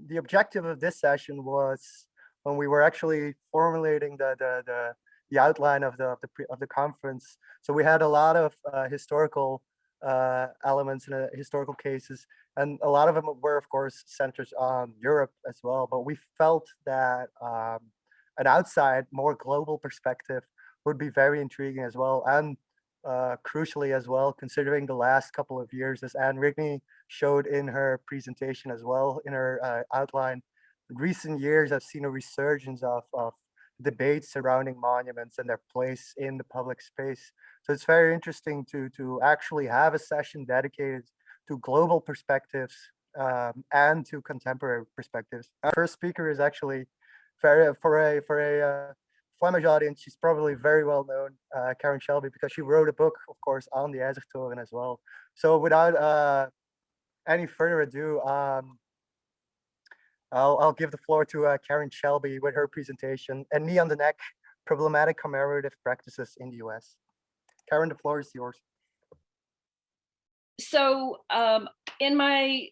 the objective of this session was when we were actually formulating the outline of the conference. So we had a lot of historical elements and historical cases, and a lot of them were, of course, centered on Europe as well. But we felt that an outside, more global perspective would be very intriguing as well, and crucially as well, considering the last couple of years, as Anne Rigney showed in her presentation as well, in her outline. In recent years, I've seen a resurgence of debates surrounding monuments and their place in the public space. So it's very interesting to actually have a session dedicated to global perspectives and to contemporary perspectives. Our first speaker is actually very for a Flemish audience. She's probably very well known, Karen Shelby, because she wrote a book, of course, on the Erzurumtoren as well. So without any further ado, I'll give the floor to Karen Shelby with her presentation, "A Knee on the Neck: Problematic Commemorative Practices in the US." Karen, the floor is yours. So in my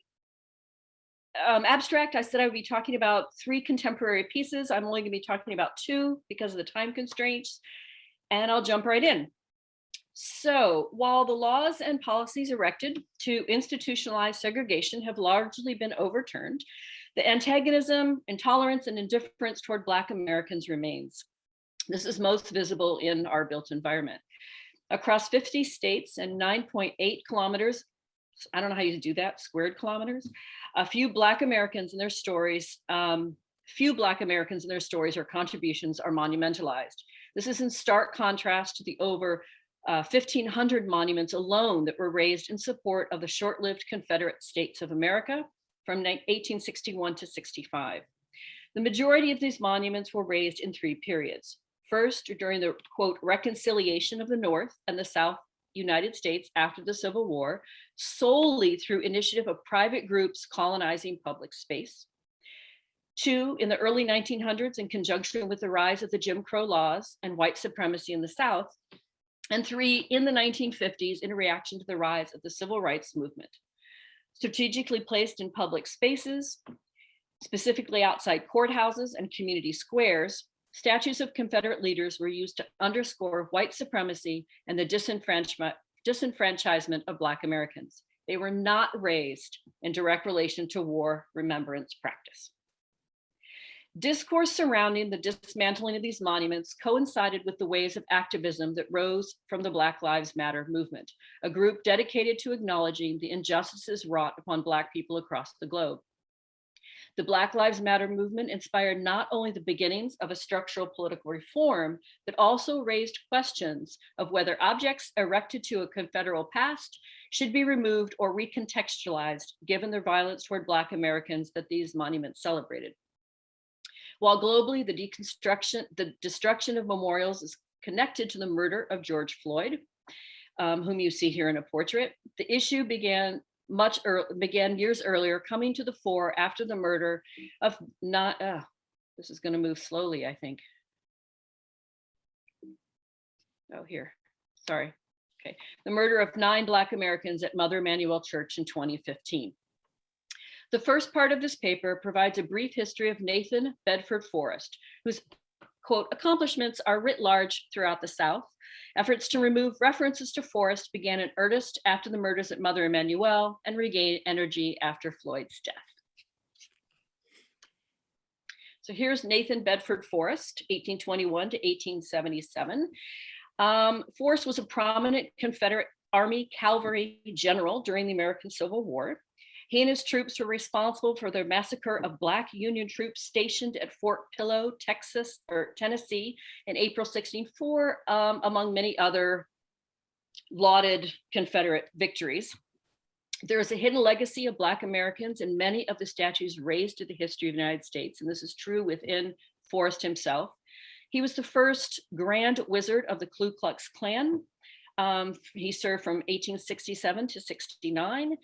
abstract, I said I would be talking about 3 contemporary pieces. I'm only going to be talking about 2 because of the time constraints, and I'll jump right in. So while the laws and policies erected to institutionalize segregation have largely been overturned, the antagonism, intolerance, and indifference toward Black Americans remains. This is most visible in our built environment. Across 50 states and 9.8 kilometers, I don't know how you do that, squared kilometers, few Black Americans and their stories or contributions are monumentalized. This is in stark contrast to the over 1,500 monuments alone that were raised in support of the short-lived Confederate States of America from 1861 to 65. The majority of these monuments were raised in 3 periods. First, during the, quote, reconciliation of the North and the South United States after the Civil War, solely through initiative of private groups colonizing public space. 2, in the early 1900s, in conjunction with the rise of the Jim Crow laws and white supremacy in the South. And 3, in the 1950s, in reaction to the rise of the civil rights movement. Strategically placed in public spaces, specifically outside courthouses and community squares, statues of Confederate leaders were used to underscore white supremacy and the disenfranchisement of Black Americans. They were not raised in direct relation to war remembrance practice. Discourse surrounding the dismantling of these monuments coincided with the waves of activism that rose from the Black Lives Matter movement, a group dedicated to acknowledging the injustices wrought upon Black people across the globe. The Black Lives Matter movement inspired not only the beginnings of a structural political reform, but also raised questions of whether objects erected to a Confederate past should be removed or recontextualized, given the violence toward Black Americans that these monuments celebrated. While globally, the destruction of memorials is connected to the murder of George Floyd, whom you see here in a portrait, the issue began years earlier, coming to the fore after the murder of this is going to move slowly, I think. Oh, here, sorry. Okay, the murder of 9 Black Americans at Mother Emanuel Church in 2015. The first part of this paper provides a brief history of Nathan Bedford Forrest, whose, quote, accomplishments are writ large throughout the South. Efforts to remove references to Forrest began in earnest after the murders at Mother Emanuel and regained energy after Floyd's death. So here's Nathan Bedford Forrest, 1821 to 1877. Forrest was a prominent Confederate Army cavalry general during the American Civil War. He and his troops were responsible for the massacre of Black Union troops stationed at Fort Pillow, Tennessee in April 1604, among many other lauded Confederate victories. There is a hidden legacy of Black Americans in many of the statues raised to the history of the United States, and this is true within Forrest himself. He was the first Grand Wizard of the Ku Klux Klan. He served from 1867 to 69.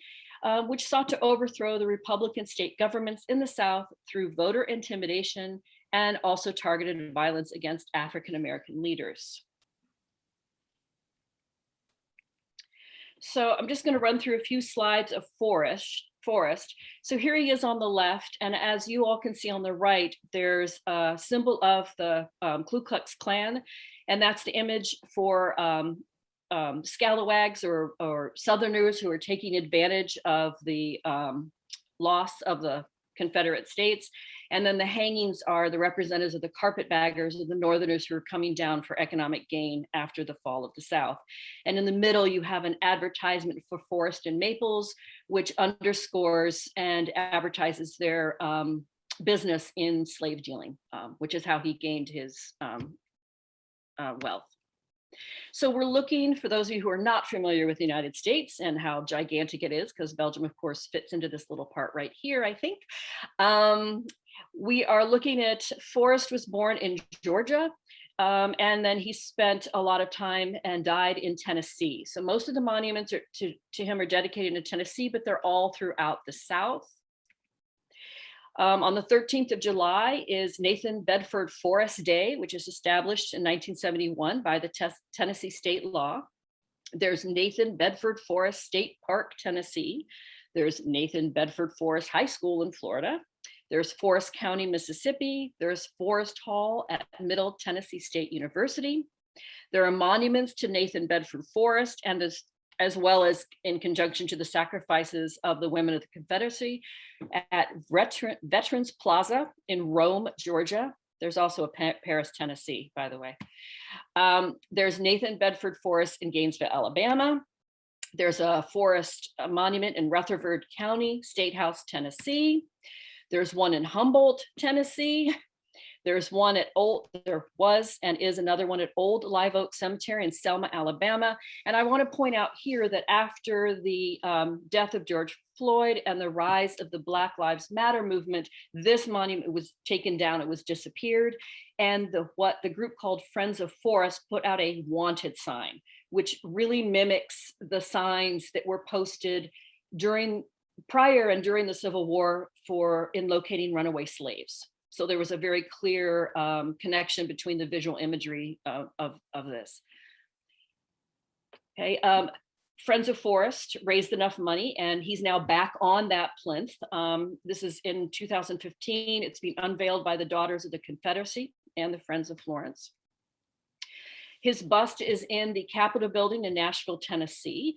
Which sought to overthrow the Republican state governments in the South through voter intimidation and also targeted violence against African-American leaders. So I'm just going to run through a few slides of Forrest Forest. So here he is on the left, and as you all can see on the right, there's a symbol of the Ku Klux Klan, and that's the image for scalawags or Southerners who are taking advantage of the loss of the Confederate States. And then the hangings are the representatives of the carpetbaggers of the Northerners who are coming down for economic gain after the fall of the South. And in the middle, you have an advertisement for Forest and Maples, which underscores and advertises their business in slave dealing, which is how he gained his wealth. So we're looking, for those of you who are not familiar with the United States and how gigantic it is, because Belgium, of course, fits into this little part right here, I think. We are looking at, Forrest was born in Georgia, and then he spent a lot of time and died in Tennessee. So most of the monuments to him are dedicated to Tennessee, but they're all throughout the South. On the 13th of July is Nathan Bedford Forest Day, which is established in 1971 by the Tennessee state law. There's Nathan Bedford Forest State Park, Tennessee. There's Nathan Bedford Forest High School in Florida. There's Forest County, Mississippi. There's Forest Hall at Middle Tennessee State University. There are monuments to Nathan Bedford Forest, and as well as in conjunction to the sacrifices of the women of the Confederacy at Veterans Plaza in Rome, Georgia. There's also a Paris, Tennessee, by the way. There's Nathan Bedford Forest in Gainesville, Alabama. There's a forest monument in Rutherford County, State House, Tennessee. There's one in Humboldt, Tennessee. There's one at there was and is another one at Old Live Oak Cemetery in Selma, Alabama. And I want to point out here that after the death of George Floyd and the rise of the Black Lives Matter movement, this monument was taken down, it was disappeared. And what the group called Friends of Forest put out a wanted sign, which really mimics the signs that were posted prior and during the Civil War in locating runaway slaves. So there was a very clear connection between the visual imagery of this. Okay, Friends of Forest raised enough money and he's now back on that plinth. This is in 2015. It's been unveiled by the Daughters of the Confederacy and the Friends of Florence. His bust is in the Capitol building in Nashville, Tennessee.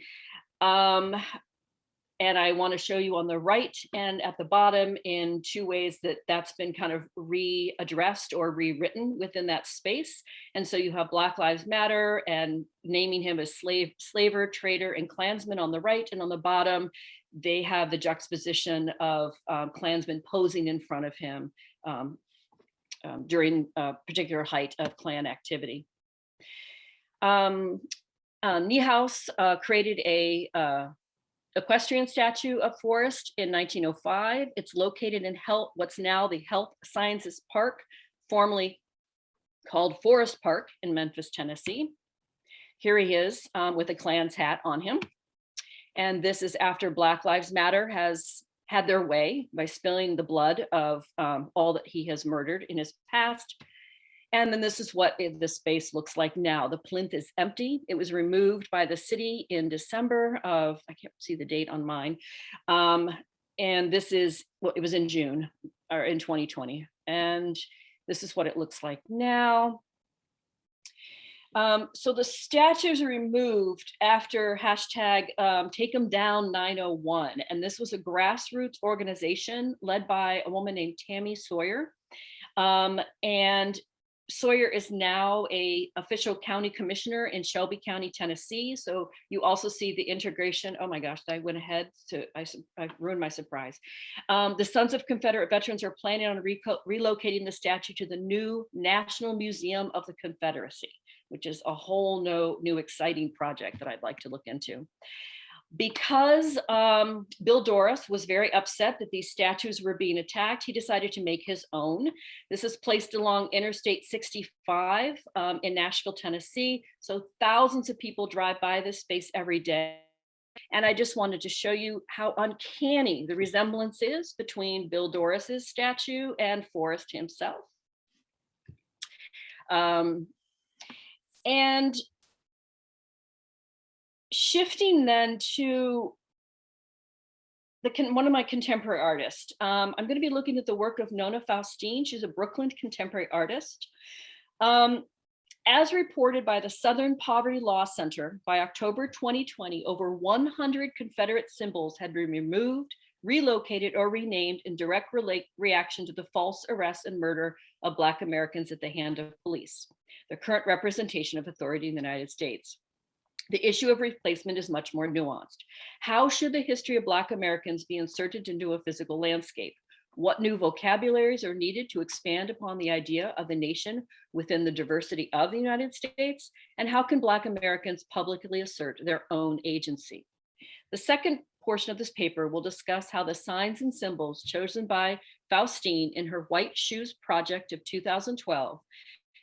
And I want to show you on the right and at the bottom in two ways that that's been kind of readdressed or rewritten within that space. And so you have Black Lives Matter and naming him as slaver, traitor, and Klansman on the right. And on the bottom, they have the juxtaposition of Klansmen posing in front of him during a particular height of Klan activity. Niehaus created a equestrian statue of Forrest in 1905. It's located in what's now the Health Sciences Park, formerly called Forest Park in Memphis, Tennessee. Here he is with a Klan's hat on him. And this is after Black Lives Matter has had their way by spilling the blood of all that he has murdered in his past. And then this is what the space looks like now. The plinth is empty. It was removed by the city in December of, I can't see the date on mine. And this is, well, it was in June or in 2020. And this is what it looks like now. So the statues are removed after hashtag #TakeThemDown901. And this was a grassroots organization led by a woman named Tammy Sawyer. And Sawyer is now an official county commissioner in Shelby County, Tennessee. So you also see the integration. Oh my gosh, I went ahead to, I ruined my surprise. The Sons of Confederate Veterans are planning on relocating the statue to the new National Museum of the Confederacy, which is a whole new exciting project that I'd like to look into. Because Bill Dorris was very upset that these statues were being attacked, he decided to make his own. This is placed along Interstate 65 in Nashville, Tennessee. So thousands of people drive by this space every day. And I just wanted to show you how uncanny the resemblance is between Bill Dorris's statue and Forrest himself. And shifting then to one of my contemporary artists. I'm going to be looking at the work of Nona Faustine. She's a Brooklyn contemporary artist. As reported by the Southern Poverty Law Center, by October 2020, over 100 Confederate symbols had been removed, relocated, or renamed in direct reaction to the false arrest and murder of Black Americans at the hand of police, the current representation of authority in the United States. The issue of replacement is much more nuanced. How should the history of Black Americans be inserted into a physical landscape? What new vocabularies are needed to expand upon the idea of the nation within the diversity of the United States? And how can Black Americans publicly assert their own agency? The second portion of this paper will discuss how the signs and symbols chosen by Faustine in her White Shoes project of 2012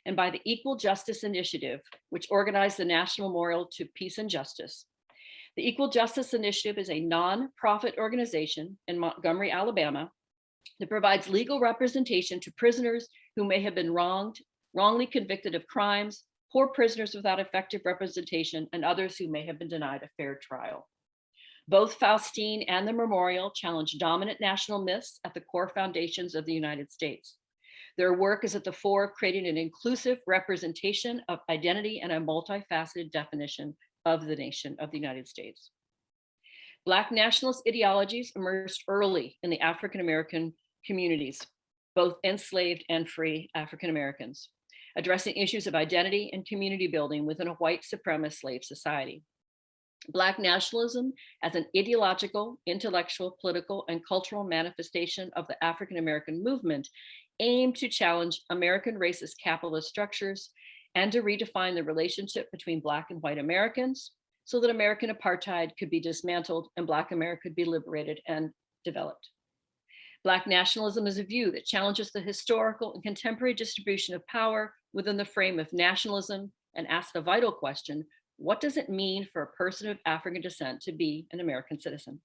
and by the Equal Justice Initiative, which organized the National Memorial to Peace and Justice. The Equal Justice Initiative is a nonprofit organization in Montgomery, Alabama, that provides legal representation to prisoners who may have been wrongly convicted of crimes, poor prisoners without effective representation, and others who may have been denied a fair trial. Both Faustine and the memorial challenge dominant national myths at the core foundations of the United States. Their work is at the fore of creating an inclusive representation of identity and a multifaceted definition of the nation of the United States. Black nationalist ideologies emerged early in the African-American communities, both enslaved and free African-Americans, addressing issues of identity and community building within a white supremacist slave society. Black nationalism as an ideological, intellectual, political, and cultural manifestation of the African-American movement aimed to challenge American racist capitalist structures and to redefine the relationship between Black and white Americans so that American apartheid could be dismantled and Black America could be liberated and developed. Black nationalism is a view that challenges the historical and contemporary distribution of power within the frame of nationalism and asks the vital question, what does it mean for a person of African descent to be an American citizen?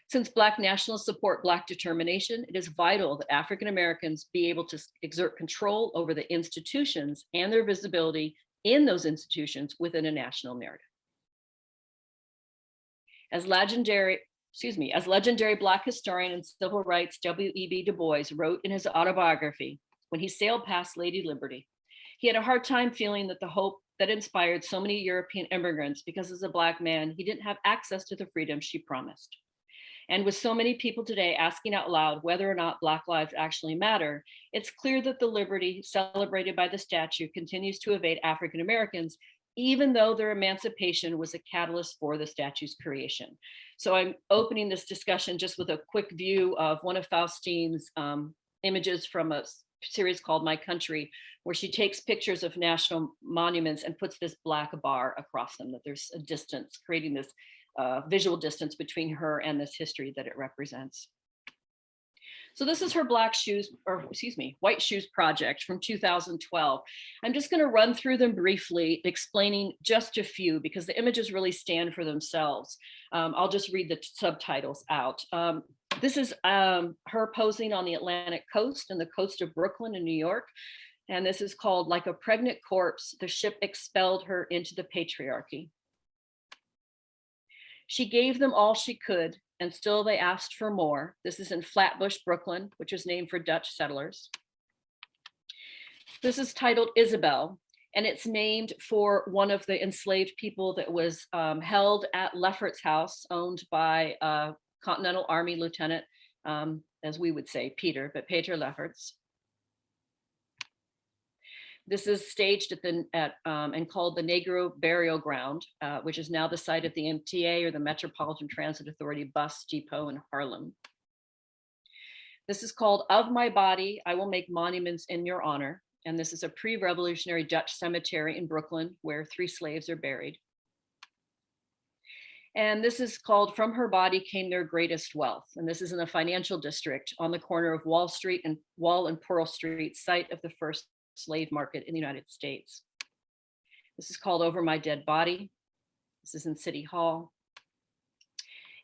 Since Black nationalists support Black determination, it is vital that African Americans be able to exert control over the institutions and their visibility in those institutions within a national narrative. As legendary Black historian and civil rights W.E.B. Du Bois wrote in his autobiography, when he sailed past Lady Liberty, he had a hard time feeling that the hope that inspired so many European immigrants, because as a Black man, he didn't have access to the freedom she promised. And with so many people today asking out loud whether or not Black lives actually matter, it's clear that the liberty celebrated by the statue continues to evade African Americans, even though their emancipation was a catalyst for the statue's creation. So I'm opening this discussion just with a quick view of one of Faustine's images from a series called My Country, where she takes pictures of national monuments and puts this black bar across them, that there's a distance, creating this visual distance between her and this history that it represents. So this is her White Shoes project from 2012. I'm just going to run through them briefly, explaining just a few because the images really stand for themselves. I'll just read the subtitles out. This is her posing on the Atlantic coast and the coast of Brooklyn in New York. And this is called Like a Pregnant Corpse, the Ship Expelled Her into the Patriarchy. She gave them all she could, and still they asked for more. This is in Flatbush, Brooklyn, which was named for Dutch settlers. This is titled Isabel, and it's named for one of the enslaved people that was held at Lefferts House, owned by a Continental Army lieutenant, as we would say, Peter Lefferts. This is staged and called the Negro Burial Ground, which is now the site of the MTA, or the Metropolitan Transit Authority bus depot in Harlem. This is called Of My Body, I Will Make Monuments in Your Honor. And this is a pre-revolutionary Dutch cemetery in Brooklyn where 3 slaves are buried. And this is called From Her Body Came Their Greatest Wealth. And this is in a financial district on the corner of Wall Street and Wall and Pearl Street, site of the first slave market in the United States. This is called Over My Dead Body. This is in City Hall.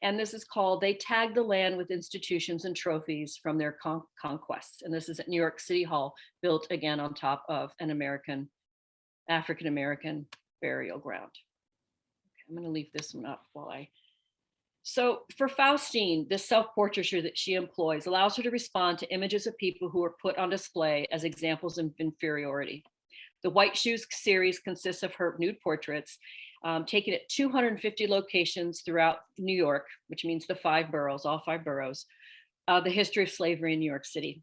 And this is called They Tagged the Land with Institutions and Trophies from Their Conquests. And this is at New York City Hall, built again on top of an African-American burial ground. Okay, I'm going to leave this one up while I So for Faustine, this self-portraiture that she employs allows her to respond to images of people who are put on display as examples of inferiority. The White Shoes series consists of her nude portraits taken at 250 locations throughout New York, which means the 5 boroughs, all 5 boroughs, the history of slavery in New York City.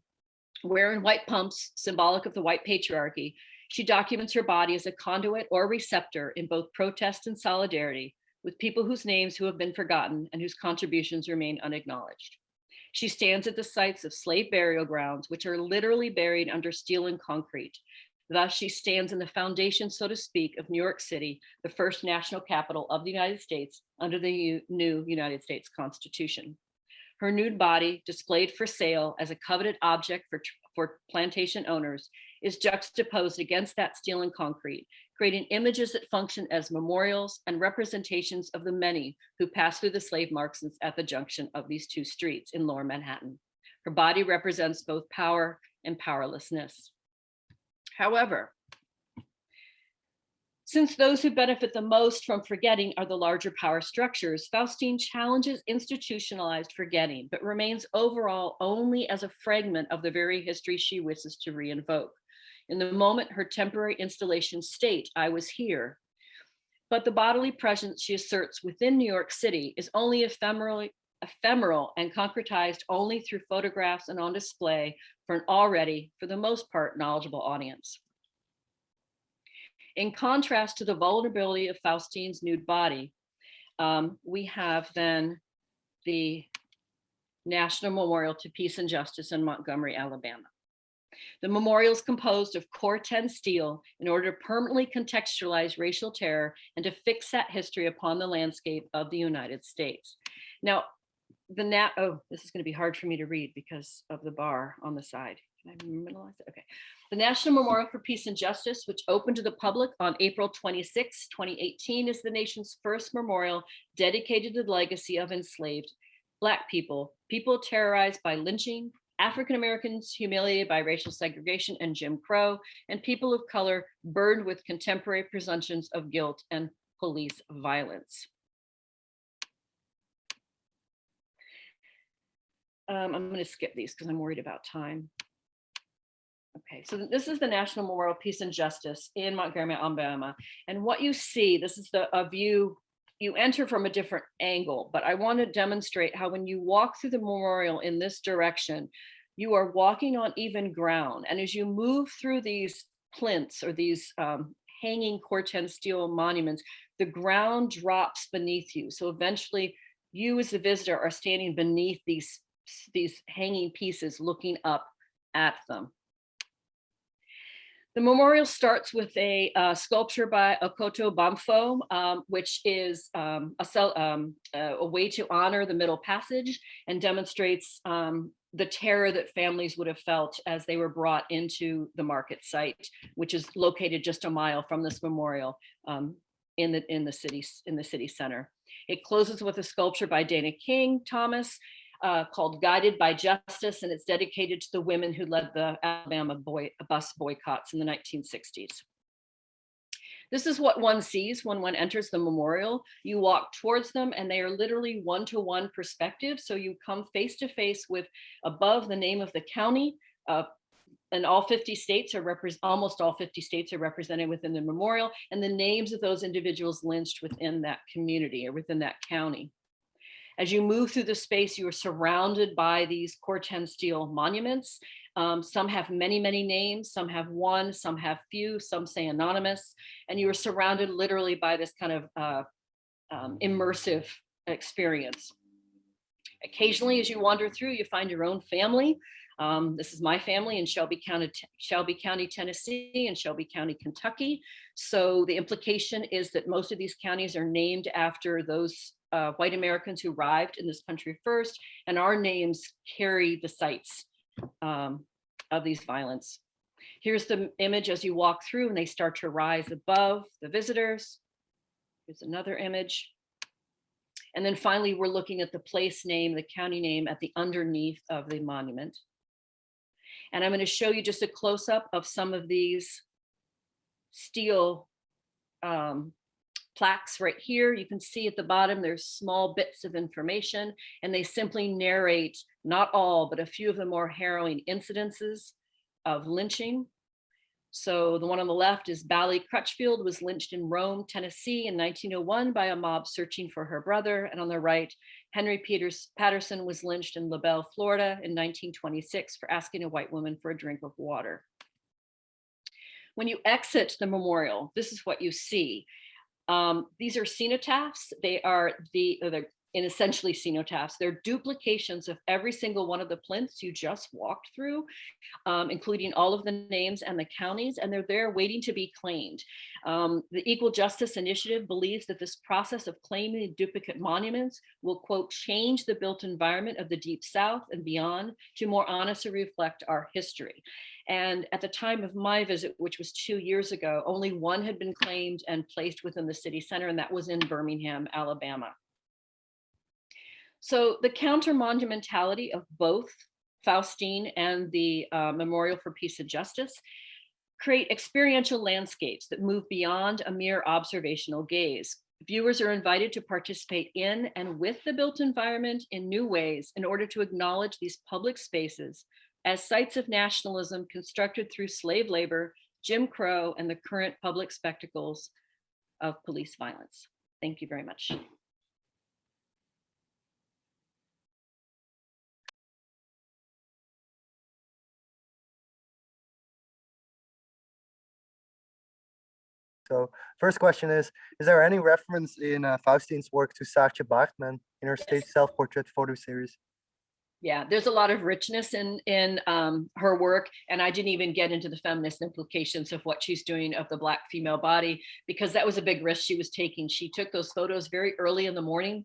Wearing white pumps, symbolic of the white patriarchy, she documents her body as a conduit or receptor in both protest and solidarity with people whose names who have been forgotten and whose contributions remain unacknowledged. She stands at the sites of slave burial grounds, which are literally buried under steel and concrete. Thus, she stands in the foundation, so to speak, of New York City, the first national capital of the United States under the new United States Constitution. Her nude body, displayed for sale as a coveted object for plantation owners, is juxtaposed against that steel and concrete, creating images that function as memorials and representations of the many who passed through the slave markets at the junction of these 2 streets in Lower Manhattan. Her body represents both power and powerlessness. However, since those who benefit the most from forgetting are the larger power structures, Faustine challenges institutionalized forgetting, but remains overall only as a fragment of the very history she wishes to reinvoke. In the moment, her temporary installations state, "I was here." But the bodily presence she asserts within New York City is only ephemeral and concretized only through photographs and on display for an already, for the most part, knowledgeable audience. In contrast to the vulnerability of Faustine's nude body, we have then the National Memorial to Peace and Justice in Montgomery, Alabama. The memorial is composed of Core 10 steel in order to permanently contextualize racial terror and to fix that history upon the landscape of the United States. Now, this is going to be hard for me to read because of the bar on the side. Can I minimize it? Okay. The National Memorial for Peace and Justice, which opened to the public on April 26, 2018, is the nation's first memorial dedicated to the legacy of enslaved Black people, people terrorized by lynching, African Americans humiliated by racial segregation and Jim Crow, and people of color burdened with contemporary presumptions of guilt and police violence. I'm going to skip these because I'm worried about time. Okay, so this is the National Memorial Peace and Justice in Montgomery, Alabama. And what you see, this is a view, you enter from a different angle, but I want to demonstrate how when you walk through the memorial in this direction, you are walking on even ground. And as you move through these plinths or these hanging Core 10 steel monuments, the ground drops beneath you. So eventually you as the visitor are standing beneath these hanging pieces looking up at them. The memorial starts with a sculpture by Okoto Bamfo, which is a way to honor the Middle Passage and demonstrates the terror that families would have felt as they were brought into the market site, which is located just a mile from this memorial in the city center. It closes with a sculpture by Dana King Thomas, called Guided by Justice, and it's dedicated to the women who led the Alabama bus boycotts in the 1960s. This is what one sees when one enters the memorial. You walk towards them and they are literally one-to-one perspective. So you come face to face with above the name of the county, and all 50 states are almost all 50 states are represented within the memorial, and the names of those individuals lynched within that community or within that county. As you move through the space, you are surrounded by these Core 10 steel monuments. Some have many, many names, some have one, some have few, some say anonymous, and you are surrounded literally by this kind of immersive experience. Occasionally, as you wander through, you find your own family. This is my family in Shelby County, Tennessee, and Shelby County, Kentucky. So the implication is that most of these counties are named after those white Americans who arrived in this country first, and our names carry the sites of these violence. Here's the image as you walk through and they start to rise above the visitors. Here's another image. And then finally, we're looking at the place name, the county name at the underneath of the monument. And I'm going to show you just a close-up of some of these steel plaques right here. You can see at the bottom, there's small bits of information, and they simply narrate not all, but a few of the more harrowing incidences of lynching. So the one on the left is Bally Crutchfield was lynched in Rome, Tennessee in 1901 by a mob searching for her brother. And on the right, Henry Patterson was lynched in LaBelle, Florida in 1926 for asking a white woman for a drink of water. When you exit the memorial, this is what you see. These are cenotaphs. They are they're essentially cenotaphs. They're duplications of every single one of the plinths you just walked through, including all of the names and the counties, and they're there waiting to be claimed. The Equal Justice Initiative believes that this process of claiming duplicate monuments will, quote, change the built environment of the Deep South and beyond to more honestly reflect our history. And at the time of my visit, which was 2 years ago, only one had been claimed and placed within the city center, and that was in Birmingham, Alabama. So the counter monumentality of both Faustine and the Memorial for Peace and Justice create experiential landscapes that move beyond a mere observational gaze. Viewers are invited to participate in and with the built environment in new ways in order to acknowledge these public spaces as sites of nationalism constructed through slave labor, Jim Crow, and the current public spectacles of police violence. Thank you very much. So first question is there any reference in Faustine's work to Sacha Baartman in her state self-portrait photo series? Yeah, there's a lot of richness in her work, and I didn't even get into the feminist implications of what she's doing of the Black female body, because that was a big risk she was taking. She took those photos very early in the morning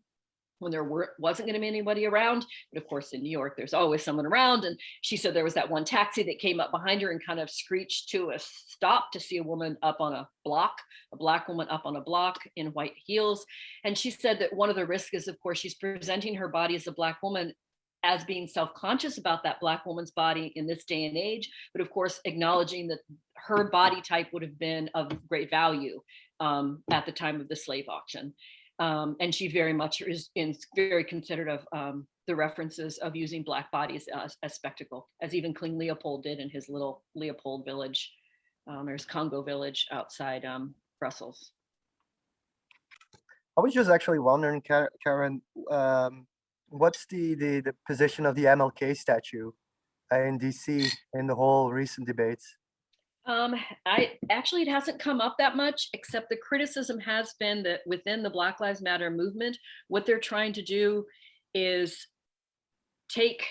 when there wasn't going to be anybody around. But of course, in New York, there's always someone around. And she said there was that one taxi that came up behind her and kind of screeched to a stop to see a woman up on a block, a Black woman up on a block in white heels. And she said that one of the risks is, of course, she's presenting her body as a Black woman as being self-conscious about that Black woman's body in this day and age, but of course, acknowledging that her body type would have been of great value at the time of the slave auction. And she very much is very considerate of the references of using Black bodies as spectacle, as even King Leopold did in his little Leopold village, or his Congo village outside Brussels. I was just actually wondering, Karen, what's the position of the MLK statue in DC in the whole recent debates? It hasn't come up that much, except the criticism has been that within the Black Lives Matter movement, what they're trying to do is take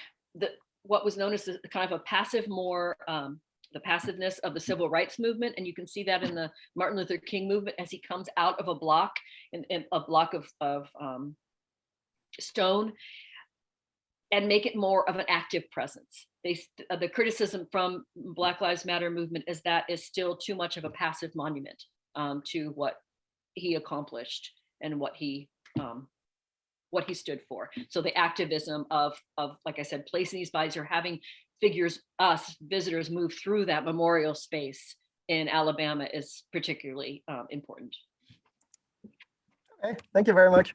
what was known as the kind of a passive, the passiveness of the civil rights movement. And you can see that in the Martin Luther King movement as he comes out of a block, in a block of stone, and make it more of an active presence. The criticism from Black Lives Matter movement is that is still too much of a passive monument to what he accomplished and what he stood for. So the activism of, like I said, placing these bodies or having figures, us visitors, move through that memorial space in Alabama is particularly important. Okay, thank you very much.